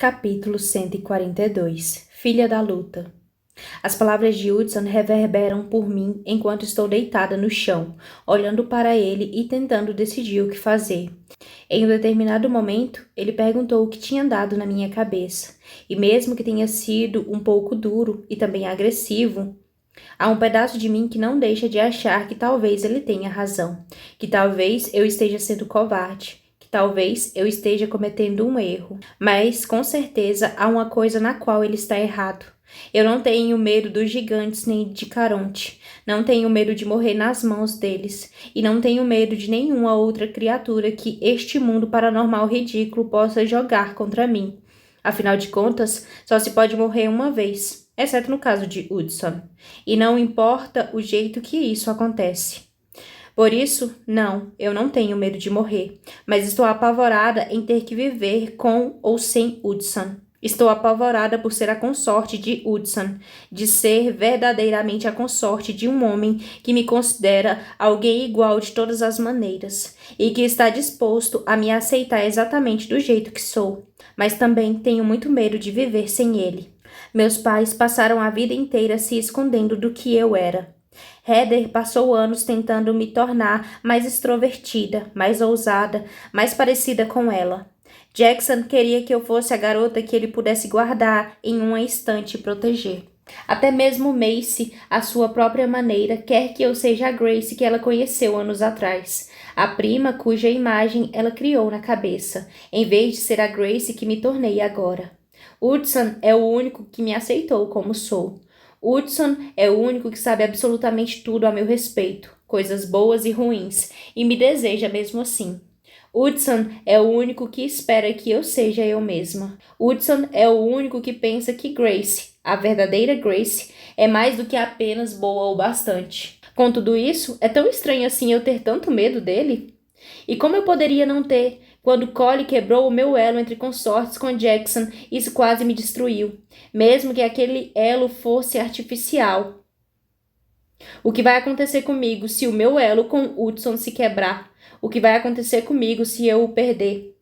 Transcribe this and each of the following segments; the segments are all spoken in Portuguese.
Capítulo 142 Filha da Luta. As palavras de Hudson reverberam por mim enquanto estou deitada no chão, olhando para ele e tentando decidir o que fazer. Em um determinado momento, ele perguntou o que tinha dado na minha cabeça, e mesmo que tenha sido um pouco duro e também agressivo, há um pedaço de mim que não deixa de achar que talvez ele tenha razão, que talvez eu esteja sendo covarde. Talvez eu esteja cometendo um erro, mas com certeza há uma coisa na qual ele está errado. Eu não tenho medo dos gigantes nem de Caronte. Não tenho medo de morrer nas mãos deles. E não tenho medo de nenhuma outra criatura que este mundo paranormal ridículo possa jogar contra mim. Afinal de contas, só se pode morrer uma vez, exceto no caso de Hudson. E não importa o jeito que isso acontece. Por isso, não, eu não tenho medo de morrer, mas estou apavorada em ter que viver com ou sem Hudson. Estou apavorada por ser a consorte de Hudson, de ser verdadeiramente a consorte de um homem que me considera alguém igual de todas as maneiras e que está disposto a me aceitar exatamente do jeito que sou. Mas também tenho muito medo de viver sem ele. Meus pais passaram a vida inteira se escondendo do que eu era. Heather passou anos tentando me tornar mais extrovertida, mais ousada, mais parecida com ela. Jackson queria que eu fosse a garota que ele pudesse guardar em uma estante e proteger. Até mesmo Macy, à sua própria maneira, quer que eu seja a Grace que ela conheceu anos atrás, a prima cuja imagem ela criou na cabeça, em vez de ser a Grace que me tornei agora. Hudson é o único que me aceitou como sou. Hudson é o único que sabe absolutamente tudo a meu respeito, coisas boas e ruins, e me deseja mesmo assim. Hudson é o único que espera que eu seja eu mesma. Hudson é o único que pensa que Grace, a verdadeira Grace, é mais do que apenas boa o bastante. Com tudo isso, é tão estranho assim eu ter tanto medo dele? E como eu poderia não ter? Quando Collie quebrou o meu elo entre consortes com Jackson, isso quase me destruiu, mesmo que aquele elo fosse artificial. O que vai acontecer comigo se o meu elo com Hudson se quebrar? O que vai acontecer comigo se eu o perder?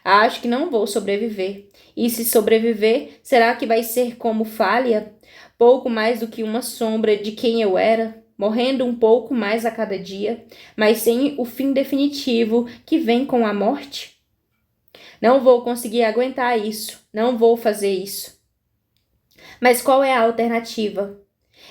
Acho que não vou sobreviver. E se sobreviver, será que vai ser como Falha? Pouco mais do que uma sombra de quem eu era? Morrendo um pouco mais a cada dia, mas sem o fim definitivo que vem com a morte? Não vou conseguir aguentar isso, não vou fazer isso. Mas qual é a alternativa?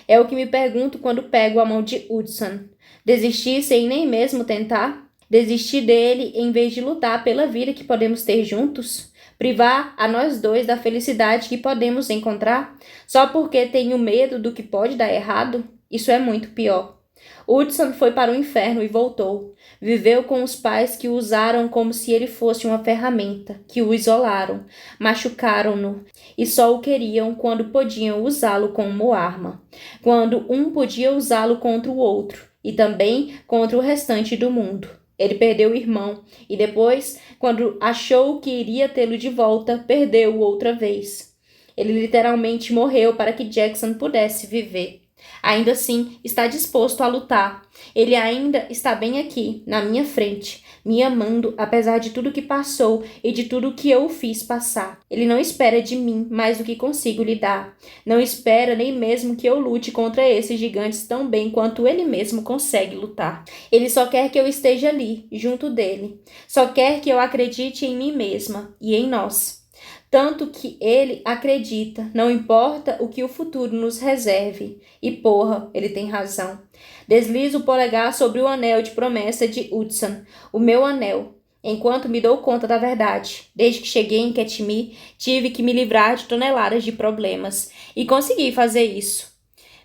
É o que me pergunto quando pego a mão de Hudson. Desistir sem nem mesmo tentar? Desistir dele em vez de lutar pela vida que podemos ter juntos? Privar a nós dois da felicidade que podemos encontrar? Só porque tenho medo do que pode dar errado? Isso é muito pior. Hudson foi para o inferno e voltou. Viveu com os pais que o usaram como se ele fosse uma ferramenta, que o isolaram, machucaram-no e só o queriam quando podiam usá-lo como arma, quando um podia usá-lo contra o outro e também contra o restante do mundo. Ele perdeu o irmão e depois, quando achou que iria tê-lo de volta, perdeu-o outra vez. Ele literalmente morreu para que Jackson pudesse viver. Ainda assim, está disposto a lutar. Ele ainda está bem aqui, na minha frente, me amando apesar de tudo que passou e de tudo que eu o fiz passar. Ele não espera de mim mais do que consigo lhe dar. Não espera nem mesmo que eu lute contra esses gigantes tão bem quanto ele mesmo consegue lutar. Ele só quer que eu esteja ali, junto dele. Só quer que eu acredite em mim mesma e em nós. Tanto que ele acredita, não importa o que o futuro nos reserve. E porra, ele tem razão. Deslizo o polegar sobre o anel de promessa de Hudson, o meu anel, enquanto me dou conta da verdade. Desde que cheguei em Katmai, tive que me livrar de toneladas de problemas. E consegui fazer isso.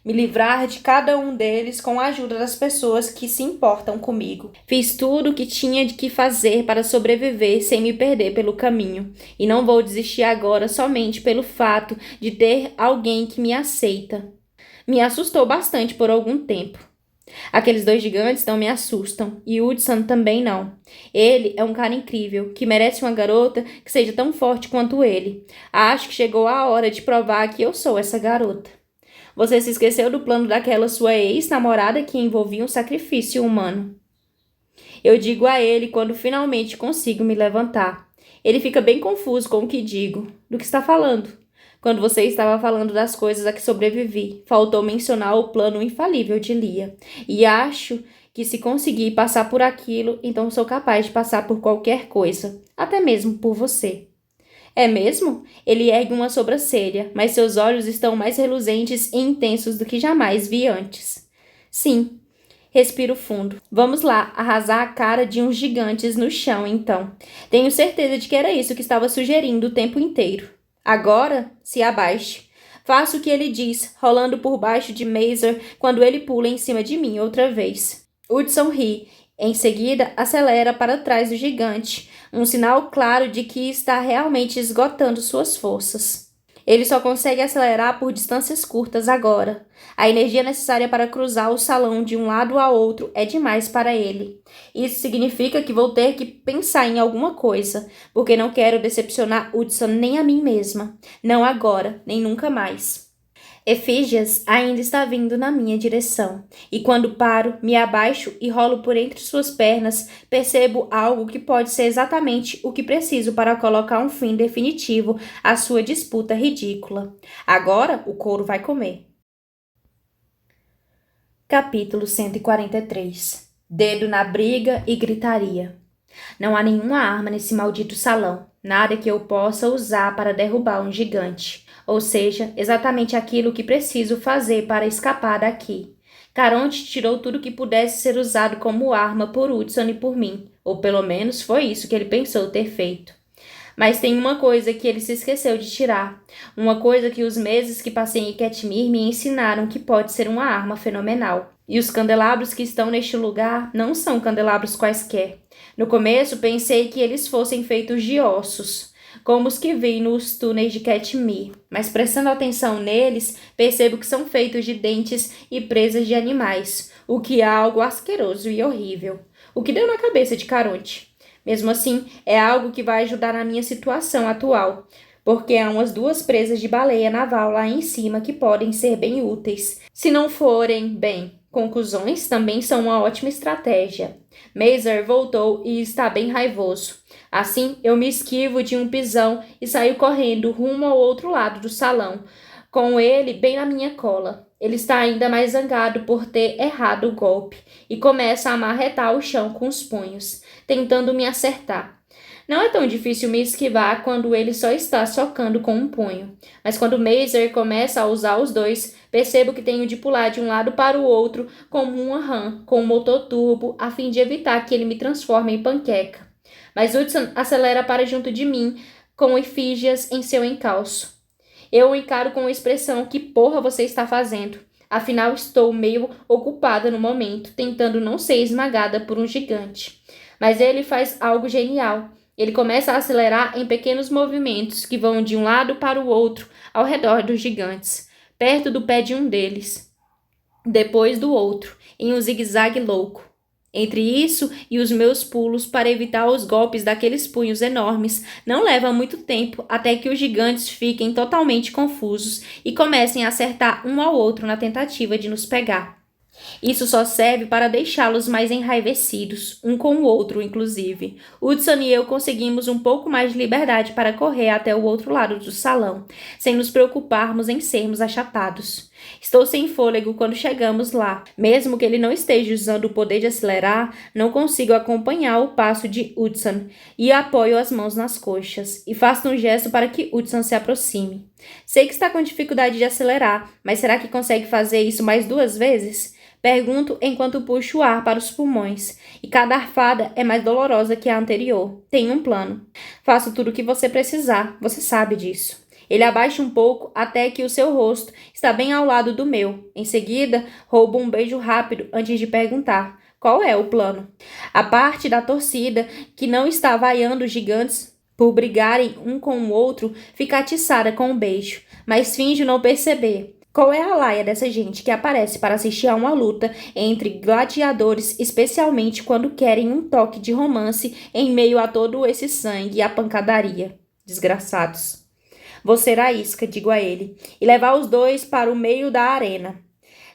Me livrar de cada um deles com a ajuda das pessoas que se importam comigo. Fiz tudo o que tinha de que fazer para sobreviver sem me perder pelo caminho. E não vou desistir agora somente pelo fato de ter alguém que me aceita. Me assustou bastante por algum tempo. Aqueles dois gigantes não me assustam, e Hudson também não. Ele é um cara incrível, que merece uma garota que seja tão forte quanto ele. Acho que chegou a hora de provar que eu sou essa garota. Você se esqueceu do plano daquela sua ex-namorada que envolvia um sacrifício humano. Eu digo a ele quando finalmente consigo me levantar. Ele fica bem confuso com o que digo. Do que está falando? Quando você estava falando das coisas a que sobrevivi, faltou mencionar o plano infalível de Lia. E acho que se conseguir passar por aquilo, então sou capaz de passar por qualquer coisa, até mesmo por você. É mesmo? Ele ergue uma sobrancelha, mas seus olhos estão mais reluzentes e intensos do que jamais vi antes. Sim. Respiro fundo. Vamos lá, arrasar a cara de uns gigantes no chão, então. Tenho certeza de que era isso que estava sugerindo o tempo inteiro. Agora, se abaixe. Faço o que ele diz, rolando por baixo de Mazer quando ele pula em cima de mim outra vez. Hudson ri. Em seguida, acelera para trás do gigante, um sinal claro de que está realmente esgotando suas forças. Ele só consegue acelerar por distâncias curtas agora. A energia necessária para cruzar o salão de um lado a outro é demais para ele. Isso significa que vou ter que pensar em alguma coisa, porque não quero decepcionar Hudson nem a mim mesma. Não agora, nem nunca mais. Efígias ainda está vindo na minha direção, e quando paro, me abaixo e rolo por entre suas pernas, percebo algo que pode ser exatamente o que preciso para colocar um fim definitivo à sua disputa ridícula. Agora o couro vai comer. Capítulo 143. Dedo na briga e gritaria. Não há nenhuma arma nesse maldito salão, nada que eu possa usar para derrubar um gigante. Ou seja, exatamente aquilo que preciso fazer para escapar daqui. Caronte tirou tudo que pudesse ser usado como arma por Hudson e por mim, ou pelo menos foi isso que ele pensou ter feito. Mas tem uma coisa que ele se esqueceu de tirar, uma coisa que os meses que passei em Katmir me ensinaram que pode ser uma arma fenomenal. E os candelabros que estão neste lugar não são candelabros quaisquer. No começo pensei que eles fossem feitos de ossos, como os que vi nos túneis de Katmir, mas prestando atenção neles, percebo que são feitos de dentes e presas de animais, o que é algo asqueroso e horrível. O que deu na cabeça de Caronte? Mesmo assim, é algo que vai ajudar na minha situação atual, porque há umas 2 presas de baleia naval lá em cima que podem ser bem úteis. Se não forem, bem, conclusões também são uma ótima estratégia. Mazer voltou e está bem raivoso. Assim, eu me esquivo de um pisão e saio correndo rumo ao outro lado do salão, com ele bem na minha cola. Ele está ainda mais zangado por ter errado o golpe e começa a marretar o chão com os punhos, tentando me acertar. Não é tão difícil me esquivar quando ele só está socando com um punho, mas quando Mazer começa a usar os dois, percebo que tenho de pular de um lado para o outro como uma rã com um motor turbo a fim de evitar que ele me transforme em panqueca. Mas Hudson acelera para junto de mim, com Efígias em seu encalço. Eu o encaro com a expressão: que porra você está fazendo? Afinal, estou meio ocupada no momento, tentando não ser esmagada por um gigante. Mas ele faz algo genial. Ele começa a acelerar em pequenos movimentos que vão de um lado para o outro ao redor dos gigantes, perto do pé de um deles, depois do outro, em um zigue-zague louco. Entre isso e os meus pulos para evitar os golpes daqueles punhos enormes, não leva muito tempo até que os gigantes fiquem totalmente confusos e comecem a acertar um ao outro na tentativa de nos pegar. Isso só serve para deixá-los mais enraivecidos, um com o outro, inclusive. Hudson e eu conseguimos um pouco mais de liberdade para correr até o outro lado do salão, sem nos preocuparmos em sermos achatados. Estou sem fôlego quando chegamos lá. Mesmo que ele não esteja usando o poder de acelerar, não consigo acompanhar o passo de Hudson e apoio as mãos nas coxas e faço um gesto para que Hudson se aproxime. Sei que está com dificuldade de acelerar, mas será que consegue fazer isso mais 2 vezes? Pergunto enquanto puxo o ar para os pulmões, e cada arfada é mais dolorosa que a anterior. Tenho um plano. Faço tudo o que você precisar, você sabe disso. Ele abaixa um pouco até que o seu rosto está bem ao lado do meu. Em seguida, roubo um beijo rápido antes de perguntar: qual é o plano? A parte da torcida que não está vaiando os gigantes por brigarem um com o outro fica atiçada com um beijo, mas finge não perceber. Qual é a laia dessa gente que aparece para assistir a uma luta entre gladiadores, especialmente quando querem um toque de romance em meio a todo esse sangue e a pancadaria? Desgraçados. Vou ser a isca, digo a ele, e levar os dois para o meio da arena.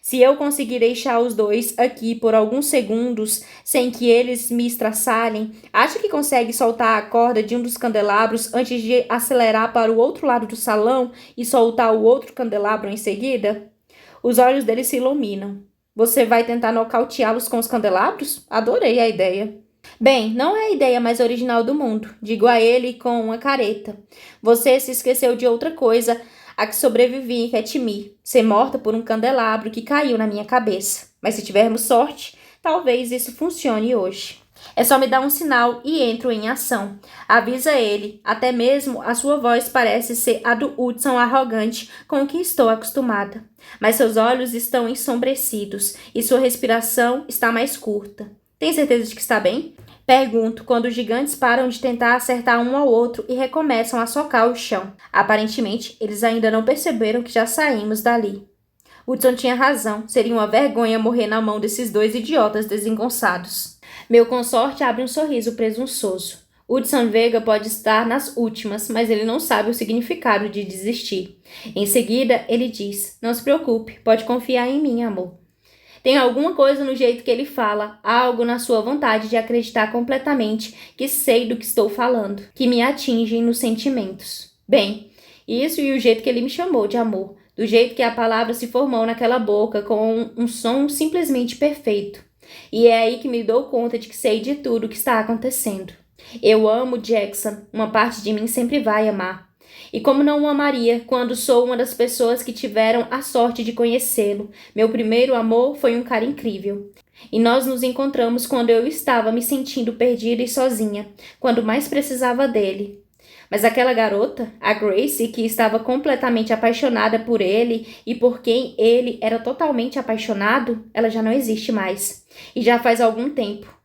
Se eu conseguir deixar os dois aqui por alguns segundos sem que eles me estraçalhem, acha que consegue soltar a corda de um dos candelabros antes de acelerar para o outro lado do salão e soltar o outro candelabro em seguida? Os olhos dele se iluminam. Você vai tentar nocauteá-los com os candelabros? Adorei a ideia. Bem, não é a ideia mais original do mundo, digo a ele com uma careta. Você se esqueceu de outra coisa a que sobrevivi em Katmir, ser morta por um candelabro que caiu na minha cabeça. Mas se tivermos sorte, talvez isso funcione hoje. É só me dar um sinal e entro em ação. Avisa ele, até mesmo a sua voz parece ser a do Hudson arrogante com o que estou acostumada. Mas seus olhos estão ensombrecidos e sua respiração está mais curta. Tem certeza de que está bem? Pergunto quando os gigantes param de tentar acertar um ao outro e recomeçam a socar o chão. Aparentemente, eles ainda não perceberam que já saímos dali. Hudson tinha razão, seria uma vergonha morrer na mão desses dois idiotas desengonçados. Meu consorte abre um sorriso presunçoso. Hudson Vega pode estar nas últimas, mas ele não sabe o significado de desistir. Em seguida, ele diz, não se preocupe, pode confiar em mim, amor. Tem alguma coisa no jeito que ele fala, algo na sua vontade de acreditar completamente que sei do que estou falando, que me atingem nos sentimentos. Bem, isso e o jeito que ele me chamou de amor, do jeito que a palavra se formou naquela boca com um som simplesmente perfeito. E é aí que me dou conta de que sei de tudo o que está acontecendo. Eu amo Jackson, uma parte de mim sempre vai amar. E como não o amaria quando sou uma das pessoas que tiveram a sorte de conhecê-lo? Meu primeiro amor foi um cara incrível. E nós nos encontramos quando eu estava me sentindo perdida e sozinha, quando mais precisava dele. Mas aquela garota, a Grace, que estava completamente apaixonada por ele e por quem ele era totalmente apaixonado, ela já não existe mais. E já faz algum tempo.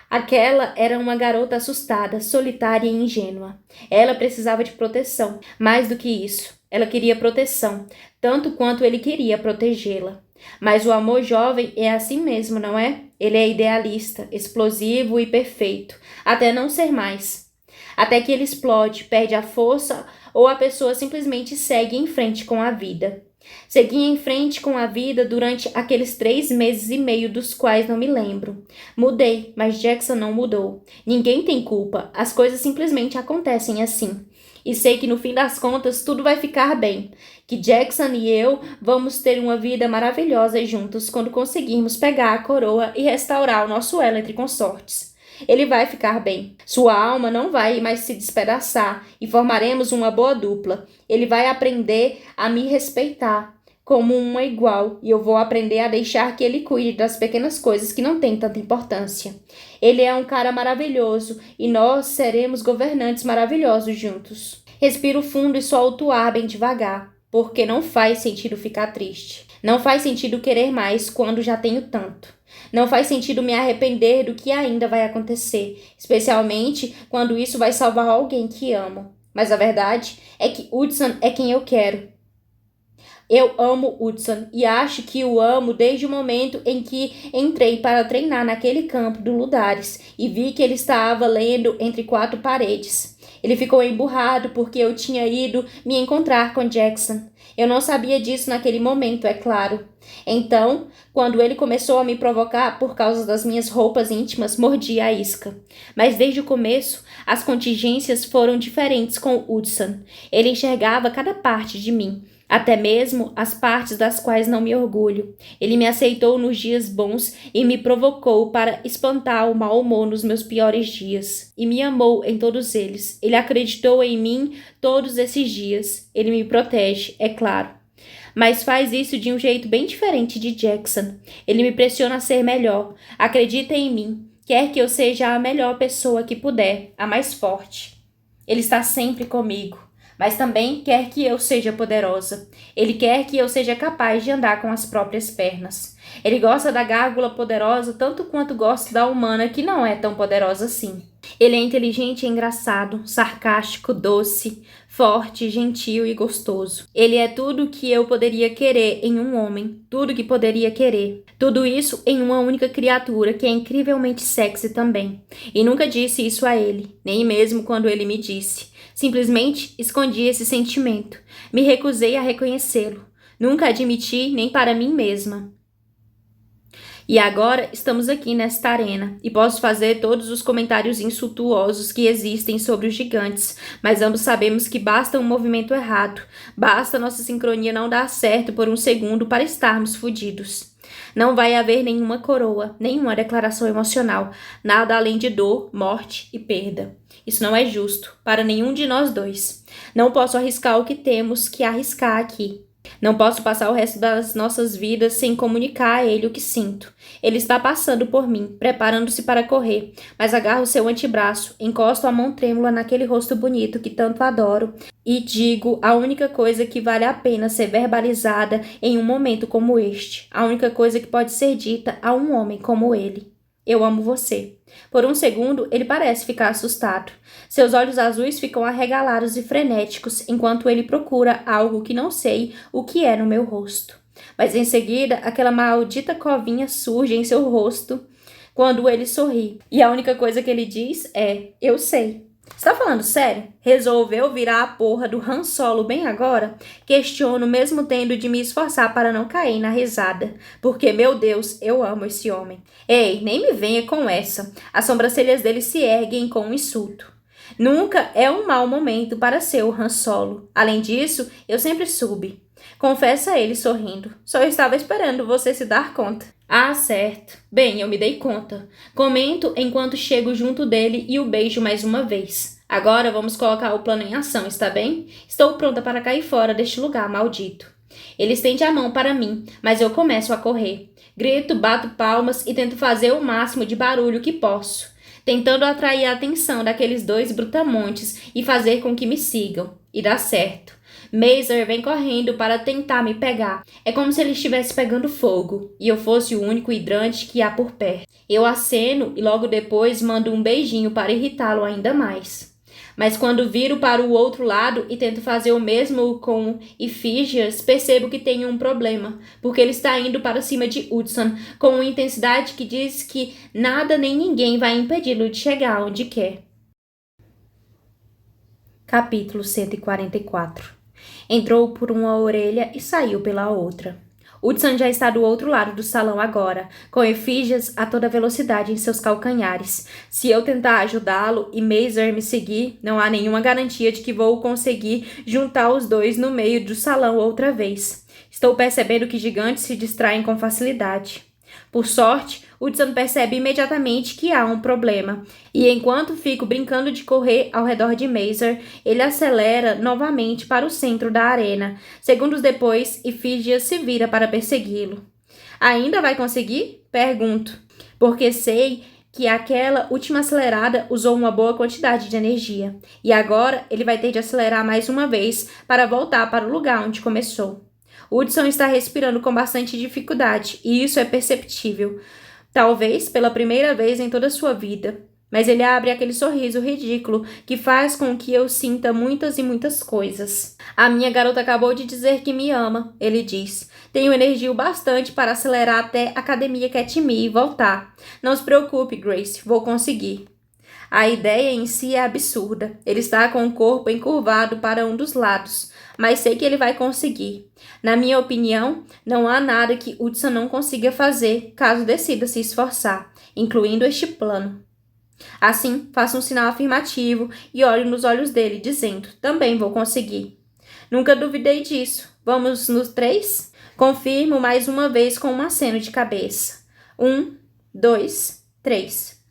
Aquela era uma garota assustada, solitária e ingênua. Ela precisava de proteção. Mais do que isso, ela queria proteção, tanto quanto ele queria protegê-la. Mas o amor jovem é assim mesmo, não é? Ele é idealista, explosivo e perfeito, até não ser mais. Até que ele explode, perde a força ou a pessoa simplesmente segue em frente com a vida. Segui em frente com a vida durante aqueles 3 meses e meio dos quais não me lembro. Mudei, mas Jackson não mudou. Ninguém tem culpa, as coisas simplesmente acontecem assim. E sei que no fim das contas tudo vai ficar bem. Que Jackson e eu vamos ter uma vida maravilhosa juntos quando conseguirmos pegar a coroa e restaurar o nosso elo entre consortes. Ele vai ficar bem. Sua alma não vai mais se despedaçar e formaremos uma boa dupla. Ele vai aprender a me respeitar como uma igual e eu vou aprender a deixar que ele cuide das pequenas coisas que não têm tanta importância. Ele é um cara maravilhoso e nós seremos governantes maravilhosos juntos. Respiro fundo e solto o ar bem devagar, porque não faz sentido ficar triste. Não faz sentido querer mais quando já tenho tanto. Não faz sentido me arrepender do que ainda vai acontecer, especialmente quando isso vai salvar alguém que amo. Mas a verdade é que Hudson é quem eu quero. Eu amo Hudson e acho que o amo desde o momento em que entrei para treinar naquele campo do Ludares e vi que ele estava lendo entre 4 paredes. Ele ficou emburrado porque eu tinha ido me encontrar com Jackson. Eu não sabia disso naquele momento, é claro. Então, quando ele começou a me provocar por causa das minhas roupas íntimas, mordi a isca. Mas desde o começo, as contingências foram diferentes com Hudson. Ele enxergava cada parte de mim, até mesmo as partes das quais não me orgulho. Ele me aceitou nos dias bons e me provocou para espantar o mau humor nos meus piores dias. E me amou em todos eles. Ele acreditou em mim todos esses dias. Ele me protege, é claro. Mas faz isso de um jeito bem diferente de Jackson. Ele me pressiona a ser melhor. Acredita em mim. Quer que eu seja a melhor pessoa que puder, a mais forte. Ele está sempre comigo. Mas também quer que eu seja poderosa. Ele quer que eu seja capaz de andar com as próprias pernas. Ele gosta da gárgula poderosa tanto quanto gosta da humana que não é tão poderosa assim. Ele é inteligente e engraçado, sarcástico, doce, forte, gentil e gostoso. Ele é tudo o que eu poderia querer em um homem, tudo que poderia querer. Tudo isso em uma única criatura que é incrivelmente sexy também. E nunca disse isso a ele, nem mesmo quando ele me disse. Simplesmente escondi esse sentimento. Me recusei a reconhecê-lo. Nunca admiti nem para mim mesma. E agora estamos aqui nesta arena, e posso fazer todos os comentários insultuosos que existem sobre os gigantes, mas ambos sabemos que basta um movimento errado, basta nossa sincronia não dar certo por um segundo para estarmos fodidos. Não vai haver nenhuma coroa, nenhuma declaração emocional, nada além de dor, morte e perda. Isso não é justo para nenhum de nós dois. Não posso arriscar o que temos que arriscar aqui. Não posso passar o resto das nossas vidas sem comunicar a ele o que sinto. Ele está passando por mim, preparando-se para correr, mas agarro seu antebraço, encosto a mão trêmula naquele rosto bonito que tanto adoro e digo a única coisa que vale a pena ser verbalizada em um momento como este, a única coisa que pode ser dita a um homem como ele. Eu amo você. Por um segundo, ele parece ficar assustado. Seus olhos azuis ficam arregalados e frenéticos enquanto ele procura algo que não sei o que é no meu rosto. Mas em seguida, aquela maldita covinha surge em seu rosto quando ele sorri. E a única coisa que ele diz é: eu sei. Está falando sério? Resolveu virar a porra do Han Solo bem agora? Questiono mesmo tendo de me esforçar para não cair na risada. Porque, meu Deus, eu amo esse homem. Ei, nem me venha com essa. As sobrancelhas dele se erguem com um insulto. Nunca é um mau momento para ser o Han Solo. Além disso, eu sempre soube. Confessa ele sorrindo. Só estava esperando você se dar conta. Ah, certo. Bem, eu me dei conta. Comento enquanto chego junto dele e o beijo mais uma vez. Agora vamos colocar o plano em ação, está bem? Estou pronta para cair fora deste lugar maldito. Ele estende a mão para mim, mas eu começo a correr. Grito, bato palmas e tento fazer o máximo de barulho que posso, tentando atrair a atenção daqueles dois brutamontes e fazer com que me sigam. E dá certo. Mazer vem correndo para tentar me pegar. É como se ele estivesse pegando fogo e eu fosse o único hidrante que há por perto. Eu aceno e logo depois mando um beijinho para irritá-lo ainda mais. Mas quando viro para o outro lado e tento fazer o mesmo com Ephidias, percebo que tenho um problema, porque ele está indo para cima de Hudson com uma intensidade que diz que nada nem ninguém vai impedi-lo de chegar onde quer. Capítulo 144. Entrou por uma orelha e saiu pela outra. Hudson já está do outro lado do salão agora, com Ephidias a toda velocidade em seus calcanhares. Se eu tentar ajudá-lo e Mazer me seguir, não há nenhuma garantia de que vou conseguir juntar os dois no meio do salão outra vez. Estou percebendo que gigantes se distraem com facilidade. Por sorte, Hudson percebe imediatamente que há um problema, e enquanto fico brincando de correr ao redor de Mazer, ele acelera novamente para o centro da arena. Segundos depois, Ephidias se vira para persegui-lo. Ainda vai conseguir? Pergunto, porque sei que aquela última acelerada usou uma boa quantidade de energia, e agora ele vai ter de acelerar mais uma vez para voltar para o lugar onde começou. Hudson está respirando com bastante dificuldade, e isso é perceptível. Talvez pela primeira vez em toda a sua vida. Mas ele abre aquele sorriso ridículo que faz com que eu sinta muitas e muitas coisas. A minha garota acabou de dizer que me ama, ele diz. Tenho energia o bastante para acelerar até a Academia Catme e voltar. Não se preocupe, Grace, vou conseguir. A ideia em si é absurda. Ele está com o corpo encurvado para um dos lados, mas sei que ele vai conseguir. Na minha opinião, não há nada que Hudson não consiga fazer caso decida se esforçar, incluindo este plano. Assim, faço um sinal afirmativo e olho nos olhos dele, dizendo, também vou conseguir. Nunca duvidei disso. Vamos nos 3? Confirmo mais uma vez com um aceno de cabeça. 1, 2, 3.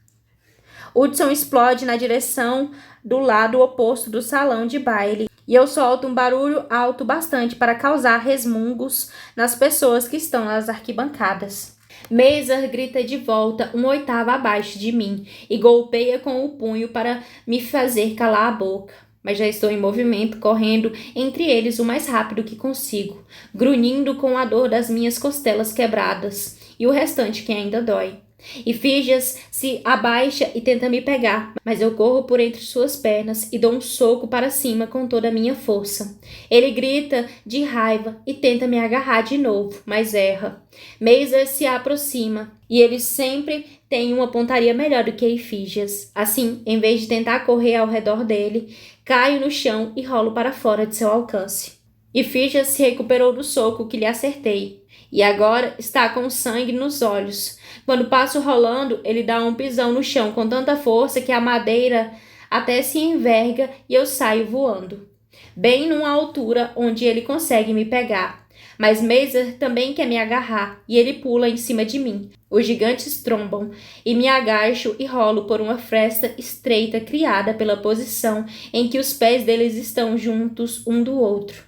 Hudson explode na direção do lado oposto do salão de baile e eu solto um barulho alto bastante para causar resmungos nas pessoas que estão nas arquibancadas. Mazer grita de volta 1/8 abaixo de mim e golpeia com o punho para me fazer calar a boca. Mas já estou em movimento, correndo entre eles o mais rápido que consigo, grunhindo com a dor das minhas costelas quebradas e o restante que ainda dói. Ephidias se abaixa e tenta me pegar, mas eu corro por entre suas pernas e dou um soco para cima com toda a minha força. Ele grita de raiva e tenta me agarrar de novo, mas erra. Mazer se aproxima e ele sempre tem uma pontaria melhor do que Ephidias. Assim, em vez de tentar correr ao redor dele, caio no chão e rolo para fora de seu alcance. Ifígia se recuperou do soco que lhe acertei, e agora está com sangue nos olhos. Quando passo rolando, ele dá um pisão no chão com tanta força que a madeira até se enverga e eu saio voando, bem numa altura onde ele consegue me pegar. Mas Mazer também quer me agarrar, e ele pula em cima de mim. Os gigantes trombam, e me agacho e rolo por uma fresta estreita criada pela posição em que os pés deles estão juntos um do outro.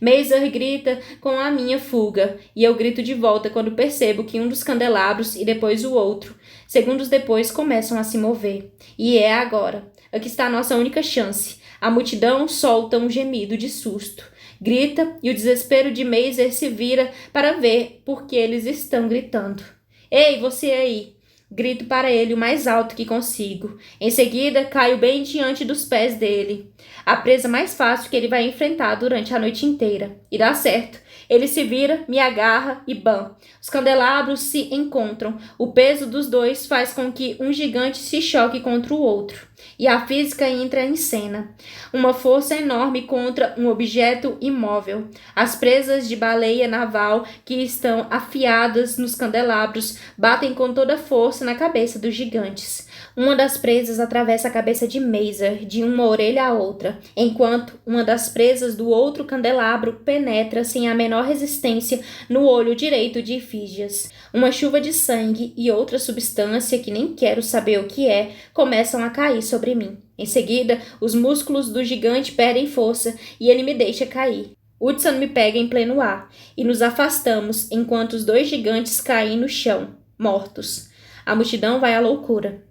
Mazer grita com a minha fuga, e eu grito de volta quando percebo que um dos candelabros e depois o outro, segundos depois, começam a se mover. E é agora. Aqui está a nossa única chance. A multidão solta um gemido de susto. Grita e o desespero de Mazer se vira para ver por que eles estão gritando. Ei, você aí! Grito para ele o mais alto que consigo. Em seguida, caio bem diante dos pés dele. A presa mais fácil que ele vai enfrentar durante a noite inteira. E dá certo. Ele se vira, me agarra e bam! Os candelabros se encontram. O peso dos dois faz com que um gigante se choque contra o outro. E a física entra em cena. Uma força enorme contra um objeto imóvel. As presas de baleia naval que estão afiadas nos candelabros batem com toda força na cabeça dos gigantes. Uma das presas atravessa a cabeça de Mazer de uma orelha a outra, enquanto uma das presas do outro candelabro penetra sem a menor resistência no olho direito de Ifígias. Uma chuva de sangue e outra substância que nem quero saber o que é começam a cair sobre mim. Em seguida, os músculos do gigante perdem força e ele me deixa cair. Hudson me pega em pleno ar e nos afastamos enquanto os dois gigantes caem no chão, mortos. A multidão vai à loucura.